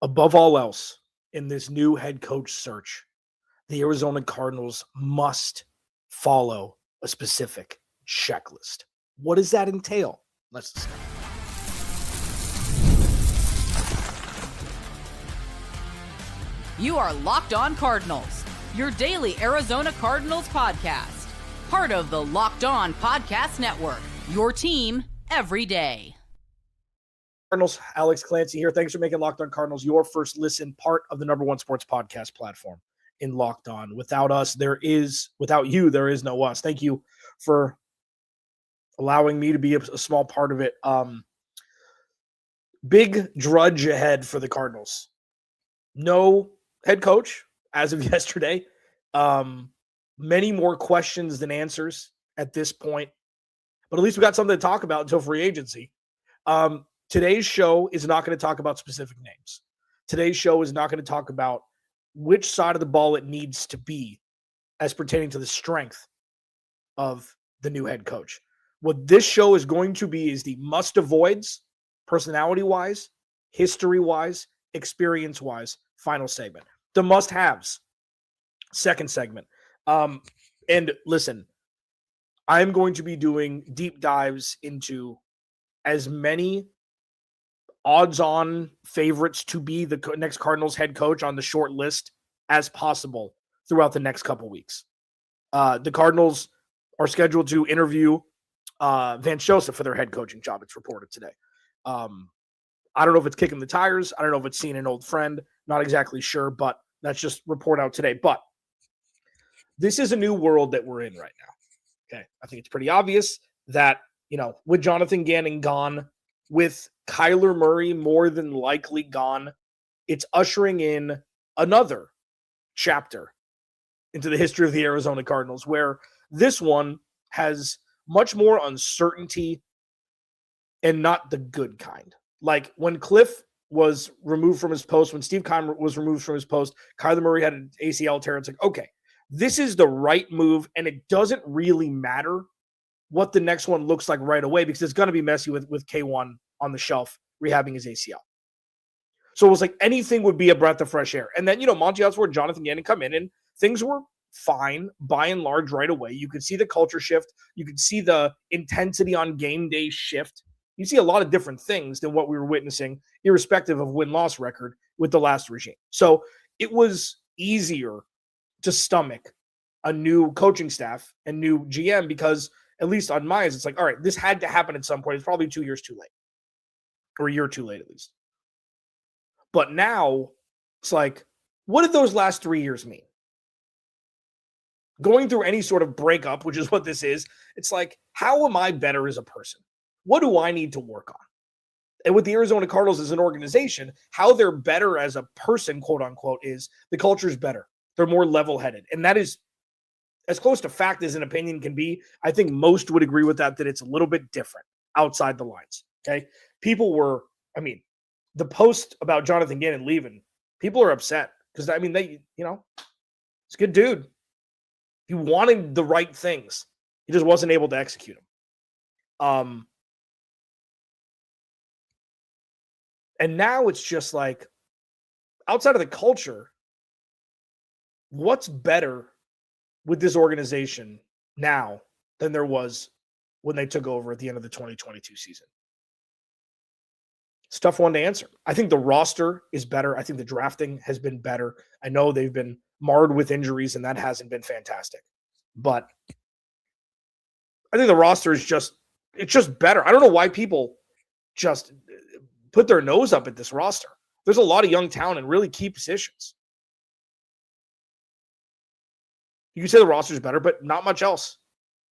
Above all else, in this new head coach search, the Arizona Cardinals must follow a specific checklist. What does that entail? Let's discuss. You are Locked On Cardinals, your daily Arizona Cardinals podcast. Part of the Locked On Podcast Network, your team every day. Cardinals, Alex Clancy here. Thanks for making Locked On Cardinals your first listen, part of the #1 sports podcast platform in Locked On. Without you, there is no us. Thank you for allowing me to be a small part of it. Big drudge ahead for the Cardinals. No head coach as of yesterday. Many more questions than answers at this point, but at least we got something to talk about until free agency. Today's show is not going to talk about specific names. Today's show is not going to talk about which side of the ball it needs to be as pertaining to the strength of the new head coach. What this show is going to be is the must-avoids, personality-wise, history-wise, experience-wise, final segment. The must-haves, second segment. And listen, I'm going to be doing deep dives into as many odds-on favorites to be the next Cardinals head coach on the short list as possible throughout the next couple weeks. The Cardinals are scheduled to interview Vance Joseph for their head coaching job. It's reported today. I don't know if it's kicking the tires. I don't know if it's seeing an old friend. Not exactly sure, but that's just report out today. But this is a new world that we're in right now. Okay. I think it's pretty obvious that, with Jonathan Gannon gone, with Kyler Murray more than likely gone, it's ushering in another chapter into the history of the Arizona Cardinals, where this one has much more uncertainty and not the good kind. Like when Cliff was removed from his post, when Steve Keim was removed from his post, Kyler Murray had an ACL tear. It's like, okay, this is the right move, and it doesn't really matter what the next one looks like right away because it's going to be messy with K1 on the shelf rehabbing his ACL. So it was like anything would be a breath of fresh air. And then, Monty Oswald, Jonathan Gannon come in, and things were fine by and large right away. You could see the culture shift. You could see the intensity on game day shift. You see a lot of different things than what we were witnessing, irrespective of win-loss record with the last regime. So it was easier to stomach a new coaching staff and new GM because, at least on my eyes, it's like, all right, this had to happen at some point. It's probably 2 years too late, or a year too late at least. But now it's like, what did those last 3 years mean? Going through any sort of breakup, which is what this is, it's like, how am I better as a person? What do I need to work on? And with the Arizona Cardinals as an organization, how they're better as a person, quote unquote, is the culture's better. They're more level-headed. And that is as close to fact as an opinion can be. I think most would agree with that it's a little bit different outside the lines. Okay. People were, the post about Jonathan Gannon leaving, people are upset because, they, he's a good dude. He wanted the right things. He just wasn't able to execute them. And now it's just like, outside of the culture, what's better with this organization now than there was when they took over at the end of the 2022 season? It's a tough one to answer. I think the roster is better. I think the drafting has been better. I know they've been marred with injuries, and that hasn't been fantastic. But I think the roster is just better. I don't know why people just put their nose up at this roster. There's a lot of young talent in really key positions. You can say the roster is better, but not much else.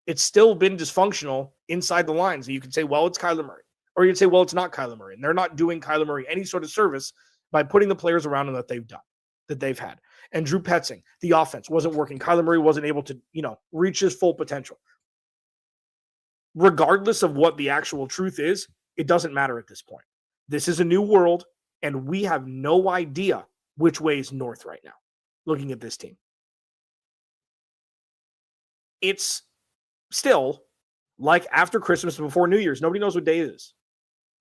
It's still been dysfunctional inside the lines. You can say, well, it's Kyler Murray. Or you can say, well, it's not Kyler Murray. And they're not doing Kyler Murray any sort of service by putting the players around him that they've had. And Drew Petzing, the offense wasn't working. Kyler Murray wasn't able to, reach his full potential. Regardless of what the actual truth is, it doesn't matter at this point. This is a new world, and we have no idea which way is north right now, looking at this team. It's still like after Christmas, before New Year's. Nobody knows what day it is.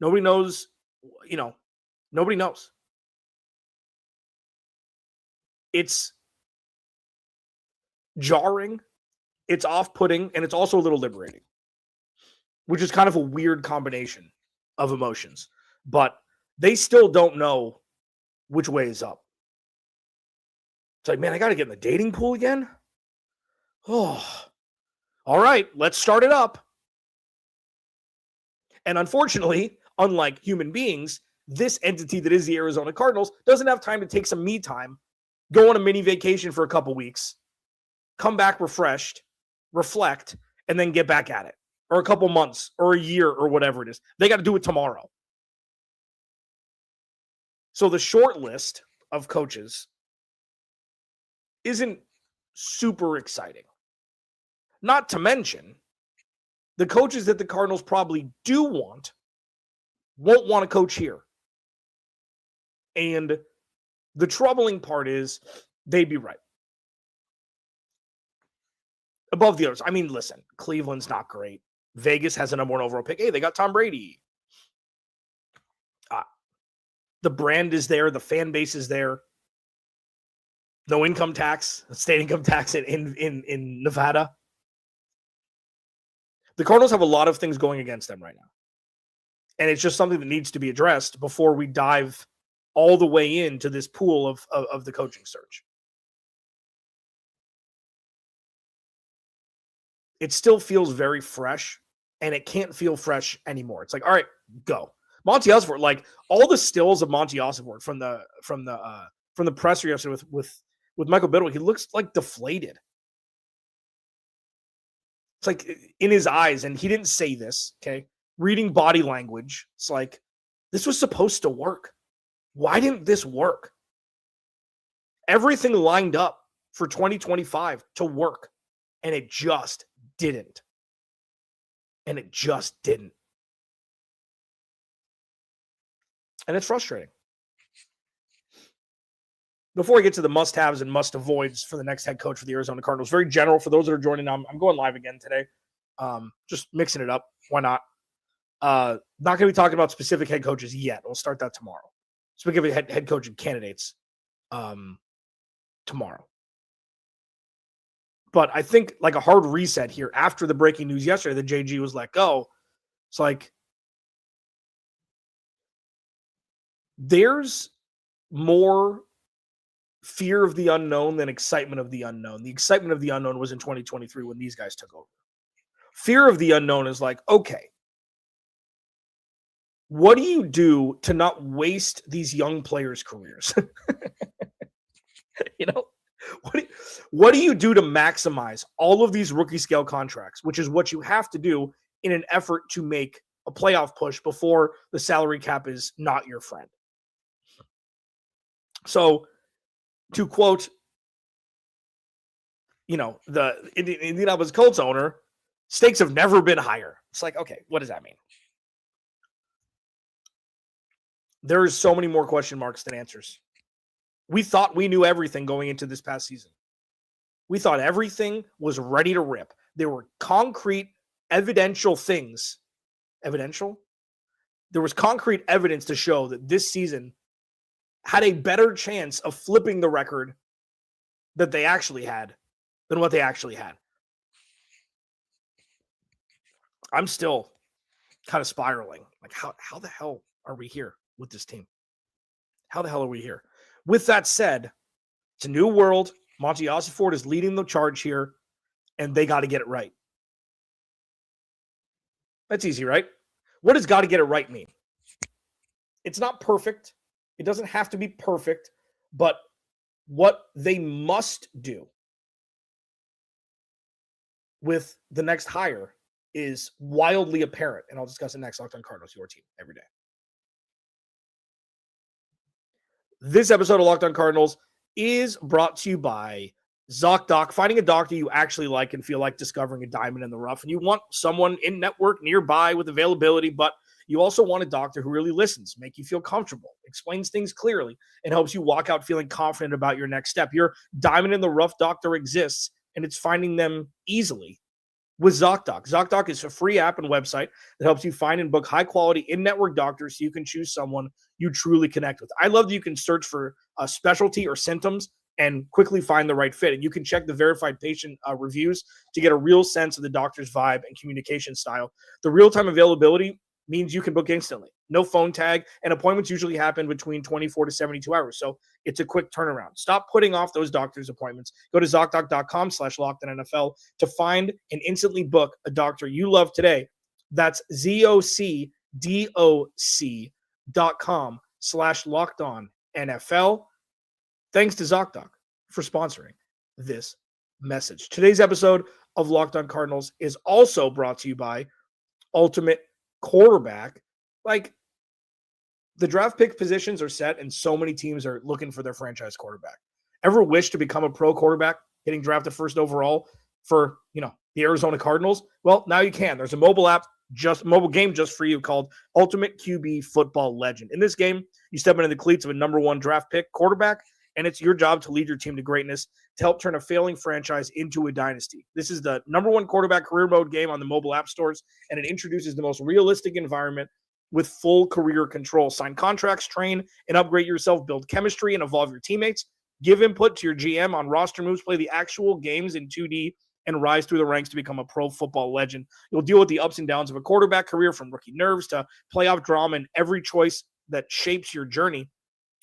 Nobody knows, nobody knows. It's jarring, it's off-putting, and it's also a little liberating, which is kind of a weird combination of emotions. But they still don't know which way is up. It's like, man, I got to get in the dating pool again? Oh, all right, let's start it up. And unfortunately, unlike human beings, this entity that is the Arizona Cardinals doesn't have time to take some me time, go on a mini vacation for a couple weeks, come back refreshed, reflect, and then get back at it. Or a couple months, or a year, or whatever it is. They got to do it tomorrow. So the short list of coaches isn't super exciting. Not to mention, the coaches that the Cardinals probably do want won't want to coach here. And the troubling part is they'd be right. Above the others. I mean, listen, Cleveland's not great. Vegas has a number 1 overall pick. Hey, they got Tom Brady. The brand is there. The fan base is there. No income tax, state income tax in Nevada. The Cardinals have a lot of things going against them right now. And it's just something that needs to be addressed before we dive all the way into this pool of the coaching search. It still feels very fresh, and it can't feel fresh anymore. It's like, all right, go. Monty Osborne, like all the stills of Monty Osborne from the presser yesterday with Michael Bidwill, he looks like deflated. It's like in his eyes, and he didn't say this, okay? Reading body language, it's like, this was supposed to work. Why didn't this work? Everything lined up for 2025 to work, and it just didn't. And it just didn't. And it's frustrating. Before we get to the must-haves and must-avoids for the next head coach for the Arizona Cardinals, very general for those that are joining. I'm going live again today. Just mixing it up. Why not? Not going to be talking about specific head coaches yet. We'll start that tomorrow. Speaking of head coaching candidates, tomorrow. But I think like a hard reset here after the breaking news yesterday that JG was let go. It's like there's more fear of the unknown than excitement of the unknown. The excitement of the unknown was in 2023 when these guys took over. Fear of the unknown is like, okay, what do you do to not waste these young players' careers? You know, what do you do to maximize all of these rookie scale contracts, which is what you have to do in an effort to make a playoff push before the salary cap is not your friend? So to quote, the Indianapolis Colts owner, stakes have never been higher. It's like, okay, what does that mean? There's so many more question marks than answers. We thought we knew everything going into this past season. We thought everything was ready to rip. There were concrete, evidential things. Evidential? There was concrete evidence to show that this season had a better chance of flipping the record that they actually had than what they actually had. I'm still kind of spiraling. Like, how the hell are we here with this team? How the hell are we here? With that said, it's a new world. Monty Osborne is leading the charge here, and they got to get it right. That's easy, right? What does got to get it right mean? It's not perfect. It doesn't have to be perfect, but what they must do with the next hire is wildly apparent, and I'll discuss it next. Locked On Cardinals, your team every day. This episode of Locked On Cardinals is brought to you by ZocDoc. Finding a doctor you actually like and feel like discovering a diamond in the rough, and you want someone in network nearby with availability, but you also want a doctor who really listens, make you feel comfortable, explains things clearly, and helps you walk out feeling confident about your next step. Your diamond in the rough doctor exists, and it's finding them easily with ZocDoc. ZocDoc is a free app and website that helps you find and book high-quality in-network doctors so you can choose someone you truly connect with. I love that you can search for a specialty or symptoms and quickly find the right fit. And you can check the verified patient reviews to get a real sense of the doctor's vibe and communication style. The real-time availability means you can book instantly. No phone tag, and appointments usually happen between 24 to 72 hours. So it's a quick turnaround. Stop putting off those doctor's appointments. Go to ZocDoc.com/LockedOnNFL to find and instantly book a doctor you love today. That's ZocDoc.com/LockedOnNFL. Thanks to ZocDoc for sponsoring this message. Today's episode of Locked On Cardinals is also brought to you by Ultimate Quarterback. Like, the draft pick positions are set and so many teams are looking for their franchise quarterback. Ever wish to become a pro quarterback, getting drafted first overall for, the Arizona Cardinals? Well, now you can. There's a mobile game just for you called Ultimate QB Football Legend. In this game, you step into the cleats of a number one draft pick quarterback, and it's your job to lead your team to greatness to help turn a failing franchise into a dynasty. This is the number one quarterback career mode game on the mobile app stores, and it introduces the most realistic environment with full career control. Sign contracts, train, and upgrade yourself, build chemistry, and evolve your teammates. Give input to your GM on roster moves, play the actual games in 2D, and rise through the ranks to become a pro football legend. You'll deal with the ups and downs of a quarterback career, from rookie nerves to playoff drama and every choice that shapes your journey.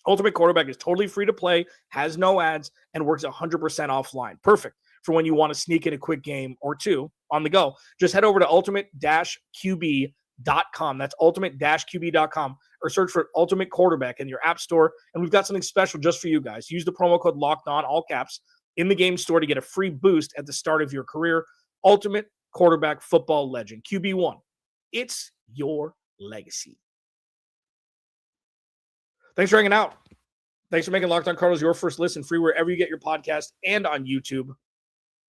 Ultimate Quarterback is totally free to play, has no ads, and works 100% offline. Perfect for when you want to sneak in a quick game or two on the go. Just head over to ultimate-qb.com. That's ultimate-qb.com, or search for Ultimate Quarterback in your app store. And we've got something special just for you guys. Use the promo code LOCKEDON, all caps, in the game store to get a free boost at the start of your career. Ultimate Quarterback Football Legend, QB1. It's your legacy. Thanks for hanging out. Thanks for making Locked On Cardinals your first listen, free wherever you get your podcast and on YouTube.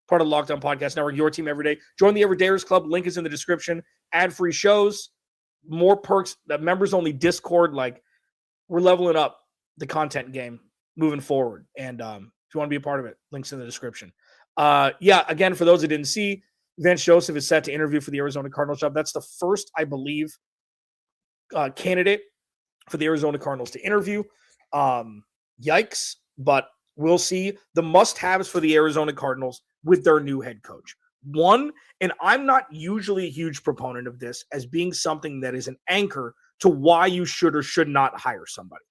Part of the Locked On Podcast Network, your team every day. Join the Everydayers Club. Link is in the description. Ad-free shows, more perks, that members-only Discord. Like, we're leveling up the content game moving forward. And if you want to be a part of it, links in the description. Again, for those that didn't see, Vance Joseph is set to interview for the Arizona Cardinals job. That's the first, I believe, candidate for the Arizona Cardinals to interview. Yikes, but we'll see. The must-haves for the Arizona Cardinals with their new head coach. One, and I'm not usually a huge proponent of this as being something that is an anchor to why you should or should not hire somebody.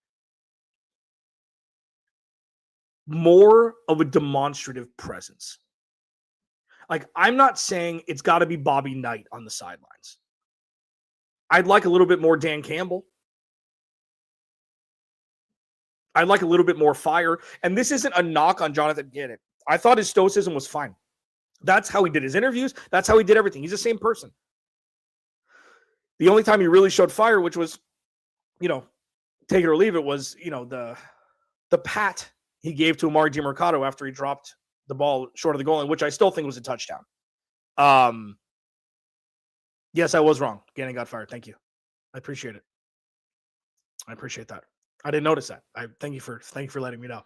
More of a demonstrative presence. Like, I'm not saying it's got to be Bobby Knight on the sidelines. I'd like a little bit more Dan Campbell. I'd like a little bit more fire. And this isn't a knock on Jonathan Gannon. I thought his stoicism was fine. That's how he did his interviews. That's how he did everything. He's the same person. The only time he really showed fire, which was, take it or leave it, was, the pat he gave to Amari DiMercato after he dropped the ball short of the goal line, which I still think was a touchdown. Yes, I was wrong. Gannon got fired. Thank you. I appreciate it. I appreciate that. I didn't notice that. I thank you for letting me know.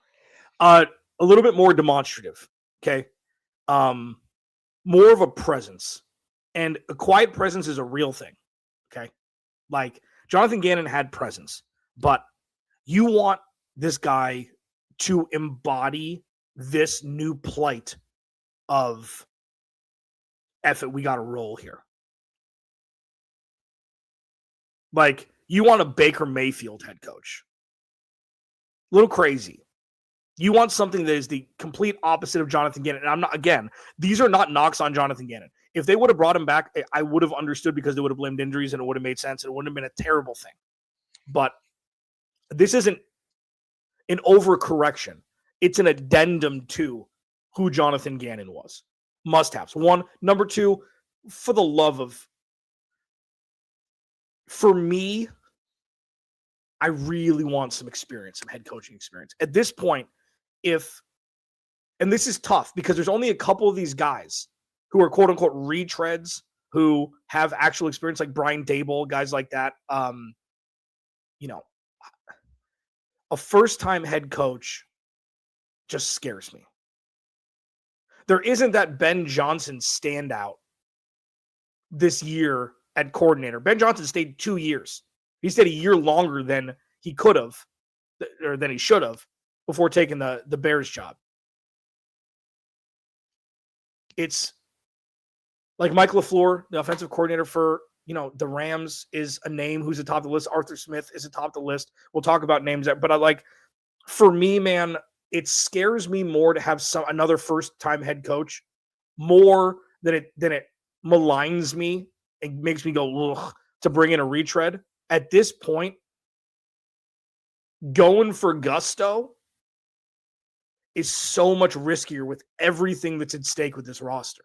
A little bit more demonstrative. Okay. More of a presence, and a quiet presence is a real thing. Okay. Like, Jonathan Gannon had presence, but you want this guy to embody this new plight of F it, we got to roll here. Like, you want a Baker Mayfield head coach. A little crazy. You want something that is the complete opposite of Jonathan Gannon. And I'm not, again, these are not knocks on Jonathan Gannon. If they would have brought him back, I would have understood, because they would have blamed injuries and it would have made sense and it wouldn't have been a terrible thing. But this isn't an overcorrection. It's an addendum to who Jonathan Gannon was. Must-haves. One. Number two, for the love of, for me, I really want some experience, some head coaching experience. At this point, and this is tough because there's only a couple of these guys who are quote unquote retreads who have actual experience, like Brian Daboll, guys like that. A first-time head coach just scares me. There isn't that Ben Johnson standout this year at coordinator. Ben Johnson stayed 2 years. He stayed a year longer than he could have, or than he should have. before taking the Bears job. It's like Mike LaFleur, the offensive coordinator for, the Rams, is a name who's atop the list. Arthur Smith is atop the list. We'll talk about names there, but for me, man, it scares me more to have another first-time head coach more than it maligns me. It makes me go, ugh, to bring in a retread. At this point, going for gusto is so much riskier with everything that's at stake with this roster.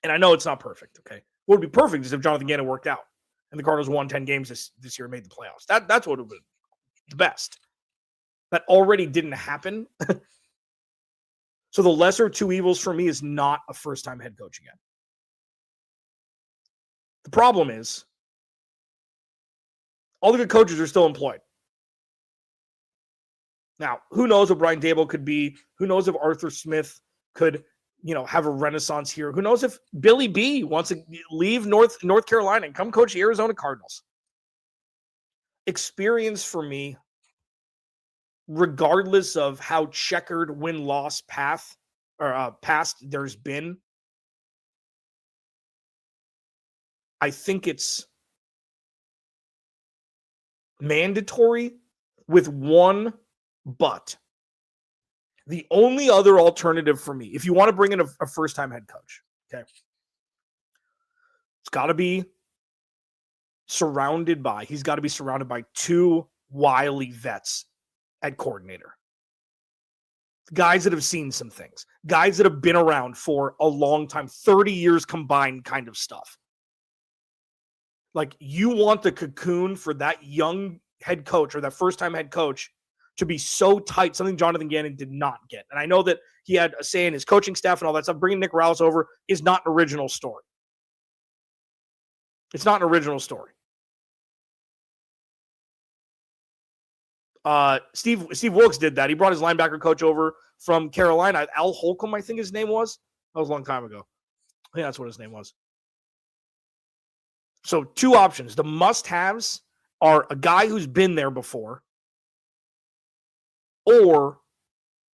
And I know it's not perfect, okay? What would be perfect is if Jonathan Gannon worked out and the Cardinals won 10 games this year and made the playoffs. That's what would have been the best. That already didn't happen. So the lesser two evils for me is not a first-time head coach again. The problem is all the good coaches are still employed. Now, who knows what Brian Daboll could be? Who knows if Arthur Smith could, have a renaissance here? Who knows if Billy B wants to leave North Carolina and come coach the Arizona Cardinals? Experience for me, regardless of how checkered win-loss past there's been, I think it's mandatory with one but. The only other alternative for me, if you want to bring in a first-time head coach, okay, he's got to be surrounded by two wily vets at coordinator. Guys that have seen some things. Guys that have been around for a long time, 30 years combined kind of stuff. Like, you want the cocoon for that young head coach or that first-time head coach to be so tight, something Jonathan Gannon did not get. And I know that he had a say in his coaching staff and all that stuff. Bringing Nick Roush over is not an original story. It's not an original story. Steve Wilkes did that. He brought his linebacker coach over from Carolina. Al Holcomb, I think his name was. That was a long time ago. I think that's what his name was. So two options. The must-haves are a guy who's been there before, or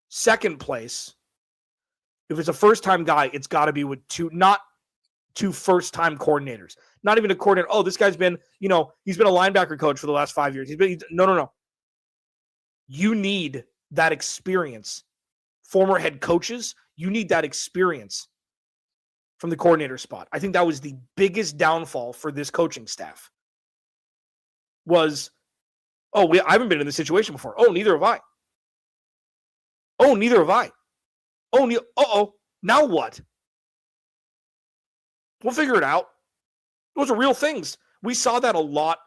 second place, if it's a first-time guy, it's got to be with not two first-time coordinators. Not even a coordinator. Oh, this guy's been, he's been a linebacker coach for the last 5 years. No. You need that experience. Former head coaches, you need that experience from the coordinator spot. I think that was the biggest downfall for this coaching staff. I haven't been in this situation before. Oh, neither have I. Oh, neither have I. Oh, now what? We'll figure it out. Those are real things. We saw that a lot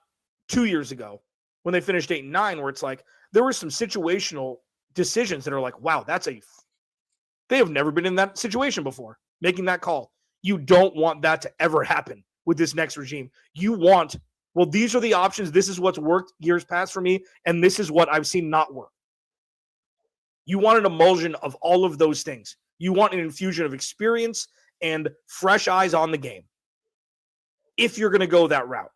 2 years ago when they finished 8-9, where it's like there were some situational decisions that are like, wow, they have never been in that situation before, making that call. You don't want that to ever happen with this next regime. You want, well, these are the options. This is what's worked years past for me, and this is what I've seen not work. You want an emulsion of all of those things. You want an infusion of experience and fresh eyes on the game if you're going to go that route.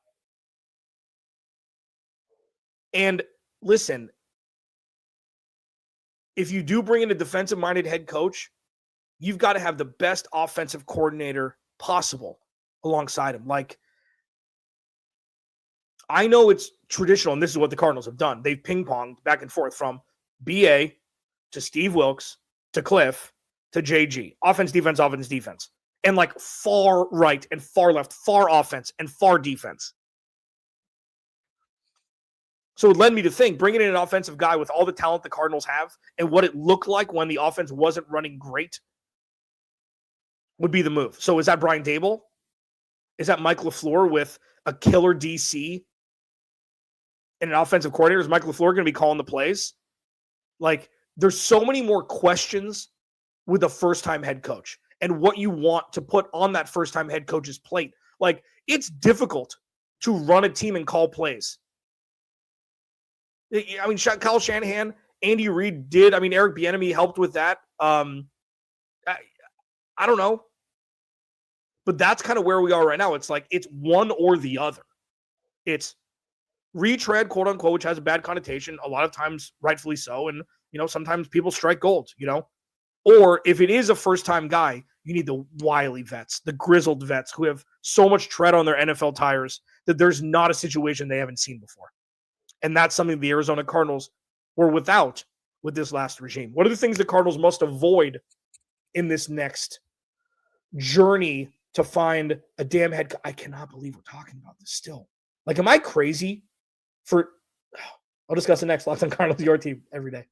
And listen, if you do bring in a defensive-minded head coach, you've got to have the best offensive coordinator possible alongside him. Like, I know it's traditional, and this is what the Cardinals have done. They've ping-ponged back and forth from BA to Steve Wilkes to Cliff to JG. Offense, defense. And like far right and far left, far offense and far defense. So it led me to think bringing in an offensive guy with all the talent the Cardinals have and what it looked like when the offense wasn't running great would be the move. So is that Brian Daboll? Is that Mike LaFleur with a killer DC and an offensive coordinator? Is Mike LaFleur going to be calling the plays? Like, there's so many more questions with a first-time head coach and what you want to put on that first-time head coach's plate. Like, it's difficult to run a team and call plays. I mean, Kyle Shanahan, Andy Reid did. I mean, Eric Bieniemy helped with that. I don't know. But that's kind of where we are right now. It's like, it's one or the other. It's retread, quote unquote, which has a bad connotation, a lot of times rightfully so. And, sometimes people strike gold, Or if it is a first-time guy, you need the wily vets, the grizzled vets who have so much tread on their NFL tires that there's not a situation they haven't seen before. And that's something the Arizona Cardinals were without with this last regime. What are the things the Cardinals must avoid in this next journey to find a damn head? I cannot believe we're talking about this still. Like, am I crazy for... I'll discuss it next. Locked On Cardinals, your team every day.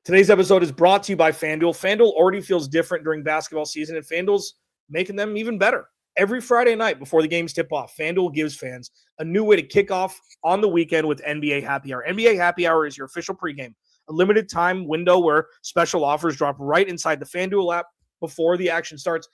Today's episode is brought to you by FanDuel. FanDuel already feels different during basketball season, and FanDuel's making them even better. Every Friday night before the games tip off, FanDuel gives fans a new way to kick off on the weekend with NBA Happy Hour. NBA Happy Hour is your official pregame, a limited time window where special offers drop right inside the FanDuel app before the action starts.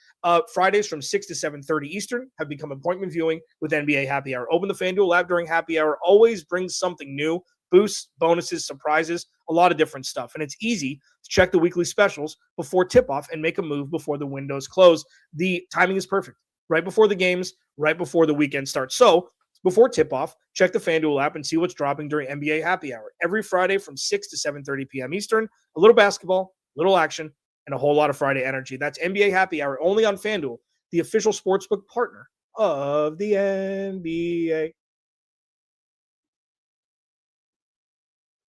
Fridays from 6 to 7:30 Eastern have become appointment viewing with NBA Happy Hour. Open the FanDuel app during Happy Hour. Always brings something new. Boosts, bonuses, surprises, a lot of different stuff. And it's easy to check the weekly specials before tip-off and make a move before the windows close. The timing is perfect. Right before the games, right before the weekend starts. So, before tip-off, check the FanDuel app and see what's dropping during NBA Happy Hour. Every Friday from 6 to 7:30 p.m. Eastern, a little basketball, little action, and a whole lot of Friday energy. That's NBA Happy Hour only on FanDuel, the official sportsbook partner of the NBA.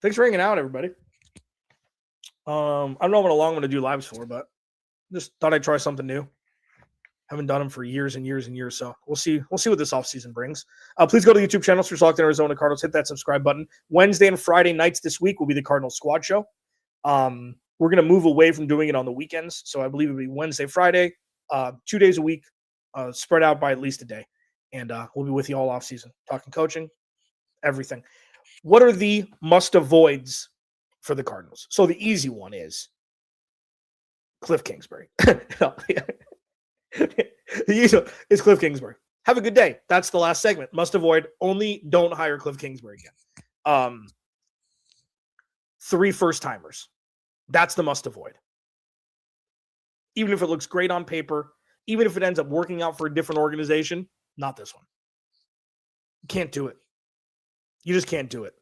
Thanks for hanging out, everybody. I don't know how long I'm going to do lives for, but just thought I'd try something new. Haven't done them for years and years and years, so we'll see what this offseason brings. Please go to the YouTube channel, search Locked On Arizona Cardinals, hit that subscribe button. Wednesday and Friday nights this week will be the Cardinals Squad Show. We're going to move away from doing it on the weekends, so I believe it'll be Wednesday, Friday, 2 days a week, spread out by at least a day. And we'll be with you all offseason, talking coaching, everything. What are the must-avoids for the Cardinals? So the easy one is Cliff Kingsbury. The easy one is Cliff Kingsbury. Have a good day. That's the last segment. Must avoid. Only don't hire Cliff Kingsbury again. 3 first-timers. That's the must avoid. Even if it looks great on paper, even if it ends up working out for a different organization, not this one. You can't do it. You just can't do it.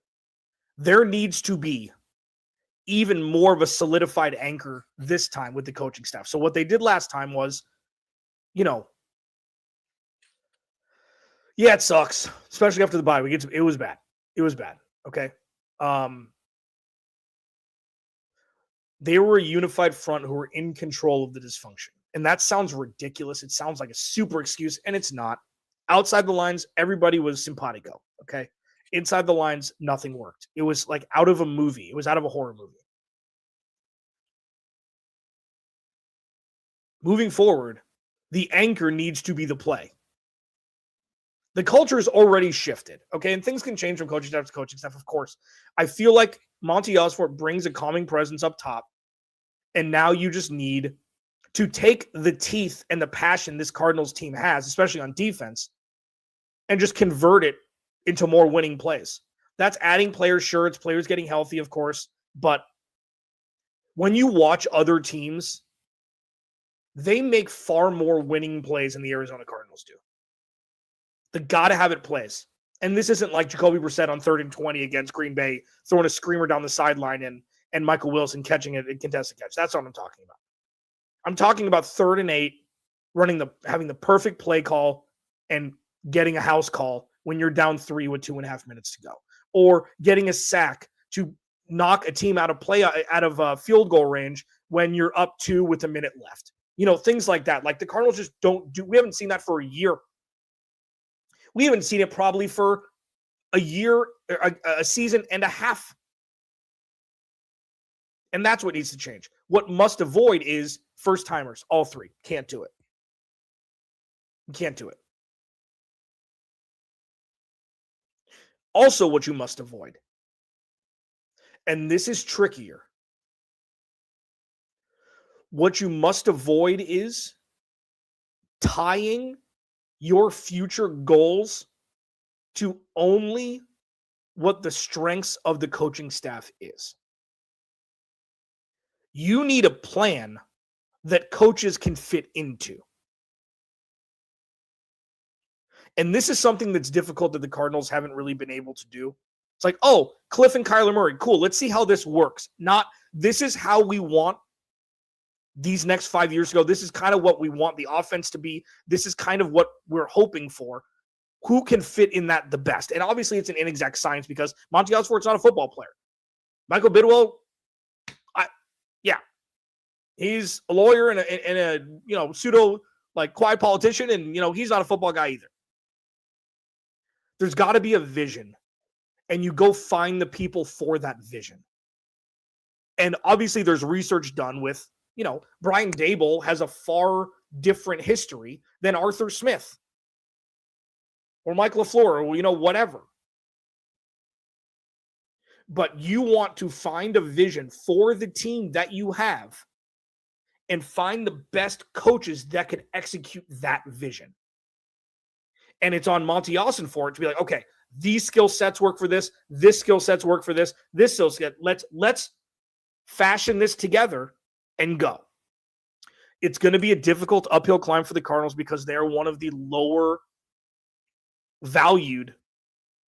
There needs to be even more of a solidified anchor this time with the coaching staff. So what they did last time was, yeah, it sucks, especially after the bye week. It was bad. It was bad. Okay. They were a unified front who were in control of the dysfunction. And that sounds ridiculous. It sounds like a super excuse, and it's not. Outside the lines, everybody was simpatico. Okay. Inside the lines, nothing worked. It was like out of a movie. It was out of a horror movie. Moving forward, the anchor needs to be the play. The culture is already shifted, okay? And things can change from coaching staff to coaching staff, of course. I feel like Monty Osfort brings a calming presence up top, and now you just need to take the teeth and the passion this Cardinals team has, especially on defense, and just convert it into more winning plays. That's adding players, sure, it's players getting healthy, of course, but when you watch other teams, they make far more winning plays than the Arizona Cardinals do. The gotta-have-it plays. And this isn't like Jacoby Brissett on 3rd and 20 against Green Bay, throwing a screamer down the sideline and Michael Wilson catching it in contested catch. That's what I'm talking about. I'm talking about 3rd and 8, having the perfect play call and getting a house call when you're down 3 with 2.5 minutes to go, or getting a sack to knock a team out of field goal range when you're up 2 with a minute left. Things like that. Like the Cardinals just don't do. We haven't seen that for a year. We haven't seen it probably for a year, a season and a half. And that's what needs to change. What must avoid is first-timers, all 3. Can't do it. You can't do it. Also, what you must avoid, and this is trickier, what you must avoid is tying your future goals to only what the strengths of the coaching staff is. You need a plan that coaches can fit into. And this is something that's difficult that the Cardinals haven't really been able to do. It's like, oh, Cliff and Kyler Murray. Cool. Let's see how this works. Not, this is how we want these next 5 years to go. This is kind of what we want the offense to be. This is kind of what we're hoping for. Who can fit in that the best? And obviously it's an inexact science because Monty Osborne's not a football player. Michael Bidwell, he's a lawyer and a pseudo quiet politician, and he's not a football guy either. There's got to be a vision, and you go find the people for that vision. And obviously there's research done with, Brian Daboll has a far different history than Arthur Smith or Mike LaFleur or, whatever. But you want to find a vision for the team that you have and find the best coaches that can execute that vision. And it's on Monty Ossenfort to be like, okay, these skill sets work for this skill sets work for this skill set. Let's fashion this together and go. It's going to be a difficult uphill climb for the Cardinals because they're one of the lower valued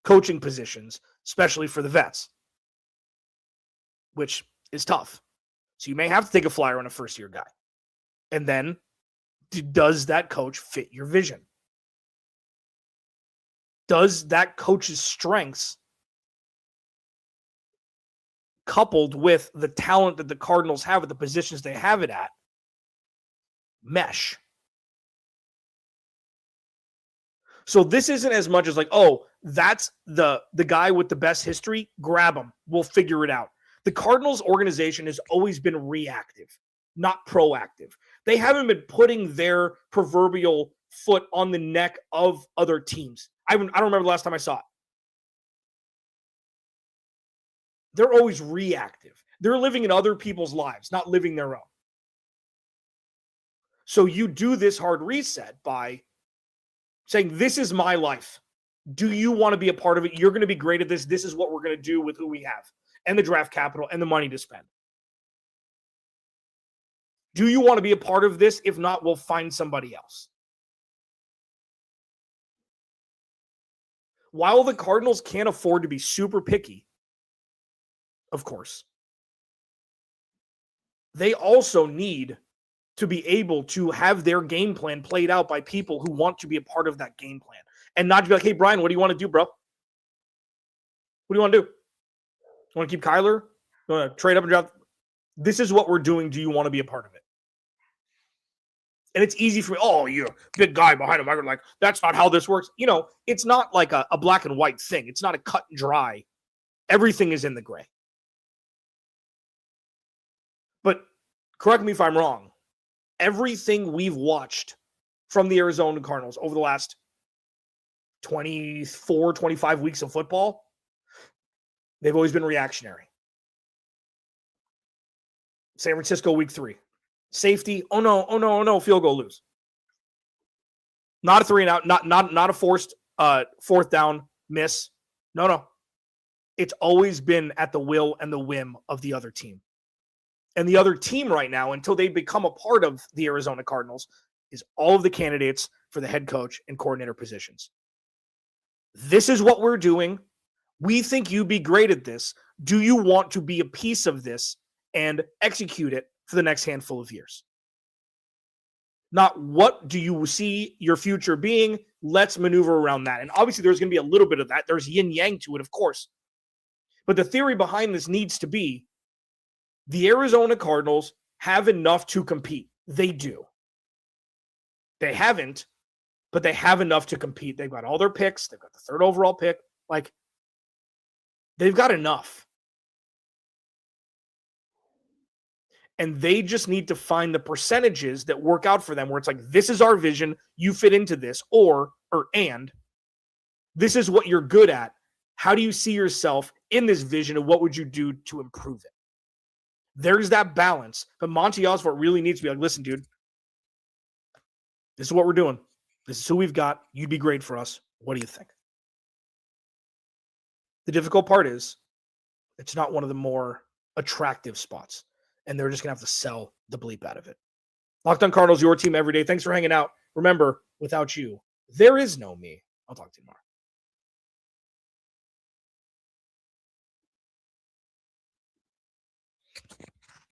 coaching positions, especially for the vets, which is tough. So you may have to take a flyer on a first-year guy. And then, does that coach fit your vision? Does that coach's strengths, coupled with the talent that the Cardinals have at the positions they have it at, mesh? So this isn't as much as that's the guy with the best history. Grab him. We'll figure it out. The Cardinals organization has always been reactive, not proactive. They haven't been putting their proverbial foot on the neck of other teams. I don't remember the last time I saw it. They're always reactive. They're living in other people's lives, not living their own. So you do this hard reset by saying, this is my life. Do you want to be a part of it? You're going to be great at this. This is what we're going to do with who we have and the draft capital and the money to spend. Do you want to be a part of this? If not, we'll find somebody else. While the Cardinals can't afford to be super picky, of course, they also need to be able to have their game plan played out by people who want to be a part of that game plan and not to be like, hey, Brian, what do you want to do, bro? What do you want to do? You want to keep Kyler? You want to trade up and draft? This is what we're doing. Do you want to be a part of it? And it's easy for me. Oh, you're a big guy behind him. I'm like, that's not how this works. It's not like a black and white thing. It's not a cut and dry. Everything is in the gray. But correct me if I'm wrong. Everything we've watched from the Arizona Cardinals over the last 24, 25 weeks of football, they've always been reactionary. San Francisco week 3. Safety, oh no, field goal lose. Not a 3 and out, not a forced fourth down miss. No. It's always been at the will and the whim of the other team. And the other team right now, until they become a part of the Arizona Cardinals, is all of the candidates for the head coach and coordinator positions. This is what we're doing. We think you'd be great at this. Do you want to be a piece of this and execute it for the next handful of years? Not what do you see your future being? Let's maneuver around that. And obviously there's going to be a little bit of that. There's yin yang to it, of course. But the theory behind this needs to be the Arizona Cardinals have enough to compete. They do. They haven't, but they have enough to compete. They've got all their picks. They've got the 3rd overall pick. They've got enough. And they just need to find the percentages that work out for them where it's like, this is our vision. You fit into this and this is what you're good at. How do you see yourself in this vision and what would you do to improve it? There's that balance. But Monty Osborne really needs to be like, listen, dude, this is what we're doing. This is who we've got. You'd be great for us. What do you think? The difficult part is it's not one of the more attractive spots. And they're just going to have to sell the bleep out of it. Locked On Cardinals, your team every day. Thanks for hanging out. Remember, without you, there is no me. I'll talk to you tomorrow.